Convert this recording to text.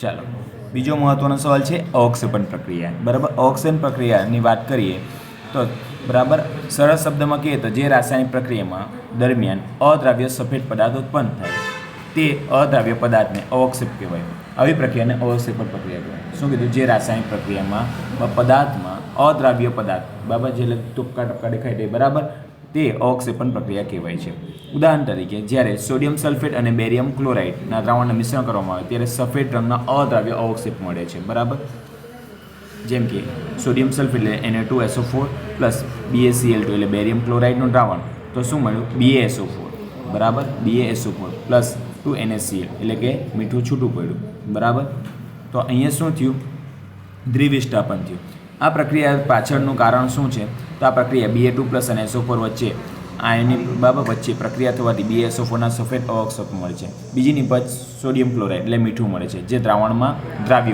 ચાલો બીજો મહત્વનો સવાલ છે અવક્ષેપણ પ્રક્રિયા. બરાબર, અવક્ષેપણ પ્રક્રિયાની વાત કરીએ તો બરાબર સરળ શબ્દમાં કહીએ તો જે રાસાયણિક પ્રક્રિયામાં દરમિયાન અદ્રાવ્ય સફેદ પદાર્થ ઉત્પન્ન થાય તે અદ્રાવ્ય પદાર્થને અવક્ષેપ કહેવાય. આવી પ્રક્રિયાને અવક્ષેપણ પ્રક્રિયા કહેવાય. શું કીધું? જે રાસાયણિક પ્રક્રિયામાં પદાર્થમાં અદ્રાવ્ય પદાર્થ બરાબર જે ટપકા ટપકા દેખાય તે બરાબર તે અવક્ષેપણ પ્રક્રિયા કહેવાય છે. ઉદાહરણ તરીકે જ્યારે સોડિયમ સલ્ફેટ અને બેરિયમ ક્લોરાઇડના દ્રાવણનું મિશ્રણ કરવામાં આવે ત્યારે સફેદ રંગના અદ્રાવ્ય અવક્ષેપ મળે છે. બરાબર, જેમ કે સોડિયમ સલ્ફેટ એટલે Na2SO4 પ્લસ BaCl2 એટલે બેરિયમ ક્લોરાઇડનું દ્રાવણ, તો શું મળ્યું? BaSO4. બરાબર, BaSO4 પ્લસ 2NaCl એટલે કે મીઠું છૂટું પડ્યું. બરાબર, તો અહીંયા શું થયું? દ્વિવિસ્થાપન થયું. આ પ્રક્રિયા પાછળનું કારણ શું છે? તો આ પ્રક્રિયા Ba2 પ્લસ અને SO4 વચ્ચે આયનની વચ્ચે પ્રક્રિયા થવાથી BaSO4ના સફેદ અવક્ષેપ મળે છે. બીજી નિપજ સોડિયમ ક્લોરાઇડ એટલે મીઠું મળે છે જે દ્રાવણમાં દ્રાવ્ય